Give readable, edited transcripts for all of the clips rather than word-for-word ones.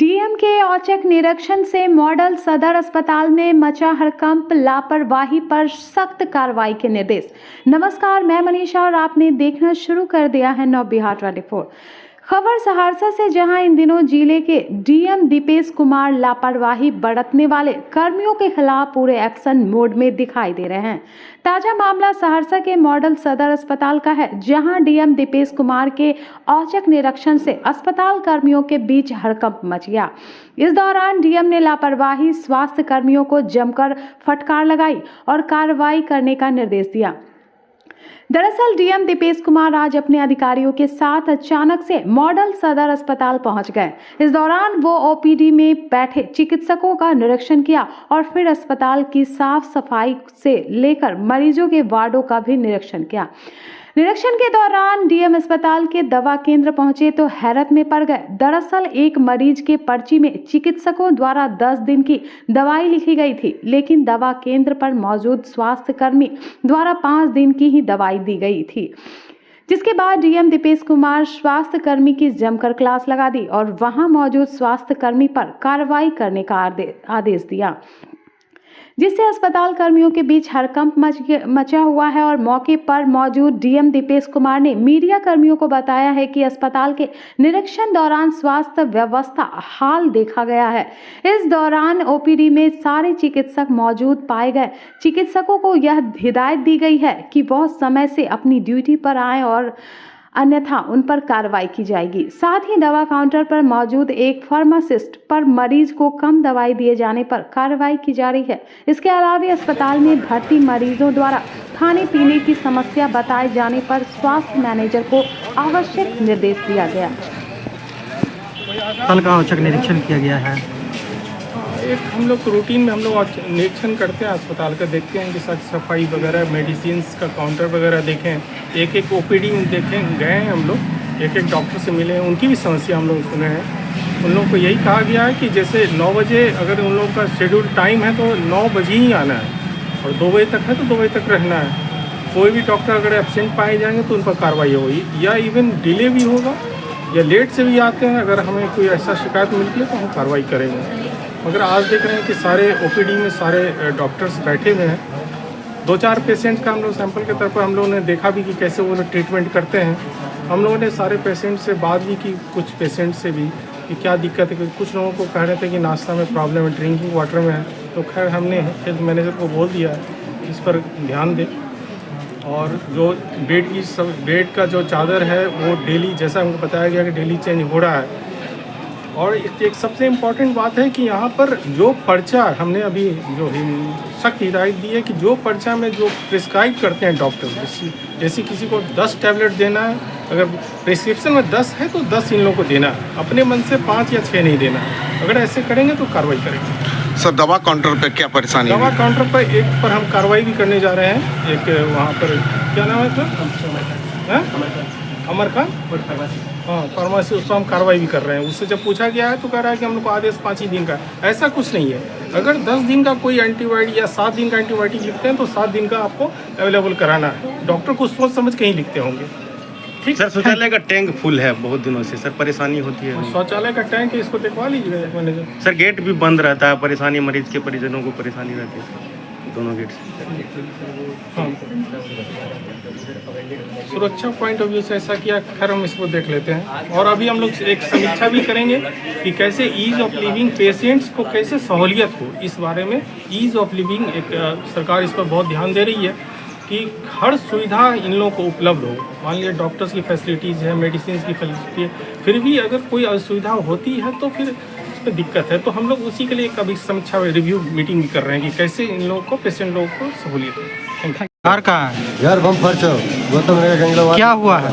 DM के औचक निरीक्षण से मॉडल सदर अस्पताल में मचा हड़कंप, लापरवाही पर सख्त कार्रवाई के निर्देश। नमस्कार, मैं मनीषा और आपने देखना शुरू कर दिया है नव बिहार 24। खबर सहरसा से, जहां इन दिनों जिले के डीएम दीपेश कुमार लापरवाही बरतने वाले कर्मियों के खिलाफ पूरे एक्शन मोड में दिखाई दे रहे हैं। ताजा मामला सहरसा के मॉडल सदर अस्पताल का है, जहां डीएम दीपेश कुमार के औचक निरीक्षण से अस्पताल कर्मियों के बीच हड़कंप मच गया। इस दौरान डीएम ने लापरवाही स्वास्थ्य कर्मियों को जमकर फटकार लगाई और कार्रवाई करने का निर्देश दिया। दरअसल डीएम दीपेश कुमार आज अपने अधिकारियों के साथ अचानक से मॉडल सदर अस्पताल पहुंच गए। इस दौरान वो ओपीडी में बैठे चिकित्सकों का निरीक्षण किया और फिर अस्पताल की साफ सफाई से लेकर मरीजों के वार्डों का भी निरीक्षण किया। निरीक्षण के दौरान डीएम अस्पताल के दवा केंद्र पहुंचे तो हैरत में पड़ गए। दरअसल एक मरीज के पर्ची में चिकित्सकों द्वारा 10 दिन की दवाई लिखी गई थी, लेकिन दवा केंद्र पर मौजूद स्वास्थ्य कर्मी द्वारा 5 दिन की ही दवाई दी गई थी। जिसके बाद डीएम दीपेश कुमार स्वास्थ्य कर्मी की जमकर क्लास लगा दी और वहां मौजूद स्वास्थ्य कर्मी पर कार्रवाई करने का आदेश दिया, जिससे अस्पताल कर्मियों के बीच हड़कंप मचा हुआ है। और मौके पर मौजूद डीएम दीपेश कुमार ने मीडिया कर्मियों को बताया है कि अस्पताल के निरीक्षण दौरान स्वास्थ्य व्यवस्था हाल देखा गया है। इस दौरान ओपीडी में सारे चिकित्सक मौजूद पाए गए। चिकित्सकों को यह हिदायत दी गई है कि वह समय से अपनी ड्यूटी पर आए और अन्यथा उन पर कार्रवाई की जाएगी। साथ ही दवा काउंटर पर मौजूद एक फार्मासिस्ट पर मरीज को कम दवाई दिए जाने पर कार्रवाई की जा रही है। इसके अलावा अस्पताल में भर्ती मरीजों द्वारा खाने पीने की समस्या बताए जाने पर स्वास्थ्य मैनेजर को आवश्यक निर्देश दिया गया। अस्पताल का औचक निरीक्षण किया गया है। एक हम लोग रूटीन में हम लोग निरीक्षण करते हैं अस्पताल का, देखते हैं कि साफ सफाई वगैरह, मेडिसिन का काउंटर वगैरह देखें, एक ओपीडी में देखें, गए हैं हम लोग, एक डॉक्टर से मिले हैं, उनकी भी समस्या हम लोग सुने हैं। उन लोगों को यही कहा गया है कि जैसे 9 बजे अगर उन लोगों का शेड्यूल टाइम है तो 9 बजे ही आना है और 2 बजे तक है तो 2 बजे तक रहना है। कोई भी डॉक्टर अगर एब्सेंट पाए जाएंगे तो उन पर कार्रवाई होगी, या इवन डिले भी होगा या लेट से भी आते हैं। अगर हमें कोई ऐसा शिकायत मिलती है तो हम कार्रवाई करेंगे। मगर आज देख रहे हैं कि सारे ओपीडी में सारे डॉक्टर्स बैठे हुए हैं। 2-4 पेशेंट का हम लोग सैंपल के तौर पर हम लोगों ने देखा भी कि कैसे वो लोग ट्रीटमेंट करते हैं। हम लोगों ने सारे पेशेंट से बात भी की, कुछ पेशेंट से भी, कि क्या दिक्कत है। क्योंकि कुछ लोगों को कह रहे थे कि नाश्ता में प्रॉब्लम है, ड्रिंकिंग वाटर में है। तो खैर हमने हेल्थ मैनेजर को बोल दिया है इस पर ध्यान दे, और जो बेड का जो चादर है वो डेली, जैसा हमको बताया गया कि डेली चेंज हो रहा है। और एक सबसे इम्पॉर्टेंट बात है कि यहाँ पर जो पर्चा हमने अभी जो सख्त हिदायत दी है कि जो पर्चा में जो प्रिस्क्राइब करते हैं डॉक्टर, जैसे किसी को 10 टैबलेट देना है, अगर प्रिस्क्रिप्शन में 10 है तो 10 इन लोगों को देना है, अपने मन से 5 या 6 नहीं देना है। अगर ऐसे करेंगे तो कार्रवाई करेंगे। सर, दवा काउंटर पे क्या परेशानी है? दवा काउंटर पर एक पर हम कार्रवाई भी करने जा रहे हैं। एक वहाँ पर क्या नाम है सर, अमर खान, हाँ फार्मेसी, उसको हम कार्रवाई भी कर रहे हैं। उससे जब पूछा गया है तो कह रहा है कि हम लोग को आदेश 5 ही दिन का। ऐसा कुछ नहीं है। अगर 10 दिन का कोई एंटीबायोटिक या 7 दिन का एंटीबायोटिक लिखते हैं तो 7 दिन का आपको अवेलेबल कराना है। डॉक्टर को सोच समझ के ही लिखते होंगे। ठीक सर, शौचालय का टैंक फुल है बहुत दिनों से सर, परेशानी होती है। शौचालय का टैंक है, इसको देखवा लीजिए मैनेजर। सर गेट भी बंद रहता है, परेशानी मरीज के परिजनों को परेशानी रहती है दोनों गेट से। हाँ, सुरक्षा पॉइंट ऑफ व्यू से ऐसा किया, खैर हम इसको देख लेते हैं। और अभी हम लोग एक समीक्षा भी करेंगे कि कैसे ईज ऑफ लिविंग, पेशेंट्स को कैसे सहूलियत हो, इस बारे में ईज ऑफ लिविंग एक सरकार इस पर बहुत ध्यान दे रही है कि हर सुविधा इन लोगों को उपलब्ध हो। मान लीजिए डॉक्टर्स की फैसिलिटीज़ है, मेडिसिन की फैसिलिटी है, फिर भी अगर कोई असुविधा होती है तो फिर पे दिक्कत है। तो हम लोग उसी के लिए कभी समीक्षा रिव्यू मीटिंग भी कर रहे हैं कि कैसे इन लोगों को, पेशेंट लोगों को सहूलियत है। घर कहाँ है? यार बम फर्च गौतम नगर गंगलवार। क्या हुआ है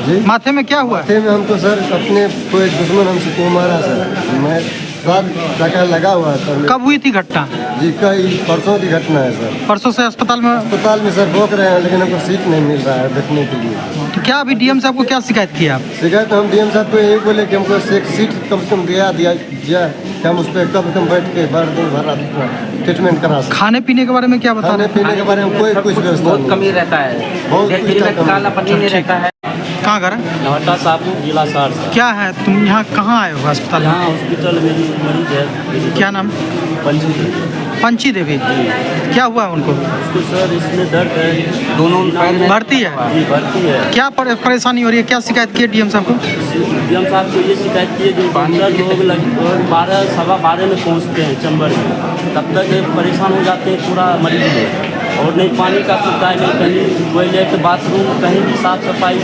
जी? माथे में क्या हुआ? माथे में हमको सर अपने कोई दुश्मन हमसे क्यों मारा सर। मैं 7 टका लगा हुआ है सर। कब हुई थी घटना? जी कई परसों की घटना है सर। परसों से अस्पताल में सर भोग रहे हैं, लेकिन हमको सीट नहीं मिल रहा है बैठने के लिए। तो क्या अभी डीएम साहब को क्या शिकायत की आप? शिकायत हम डीएम साहब को यही बोले कि हमको एक सीट कम से कम दिया कि हम उस पर कम से कम बैठ के बार दिन भर ट्रीटमेंट करा सकते। खाने पीने के बारे में क्या बता रहे हैं? खाने पीने के बारे में कोई कुछ व्यवस्था बहुत कमी रहता है, बहुत काला पनी नहीं रहता है। कहाँ घर है? नवट्टा साहपुर जिला सहरसा। क्या है, तुम यहाँ कहाँ आए हो अस्पताल में? यहाँ हॉस्पिटल में मरीज है। क्या नाम? पंची। पंची देवी। क्या हुआ उनको? उसको सर इसमें दर्द है, दोनों पैर में भर्ती है? जी भर्ती है। क्या परेशानी हो रही है, क्या शिकायत की डीएम साहब को? डीएम साहब को ये शिकायत की है कि डॉक्टर लोग लगभग 12 सवा 12 में पहुँचते हैं चंबर में, तब तक परेशान हो जाते हैं पूरा मरीज लोग। और नहीं पानी का सुविधा है, नहीं कहीं टॉयलेट बाथरूम कहीं भी साफ़ सफाई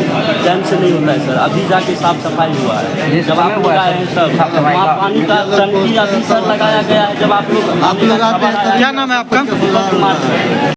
टाइम से नहीं होता है सर। अभी जाके साफ़ सफाई हुआ है, जब आप लोग आए हैं सब वहाँ पानी का टंकी अभी सर लगाया गया है। जब आप लोग आते हैं क्या नाम है आपका? कुमार।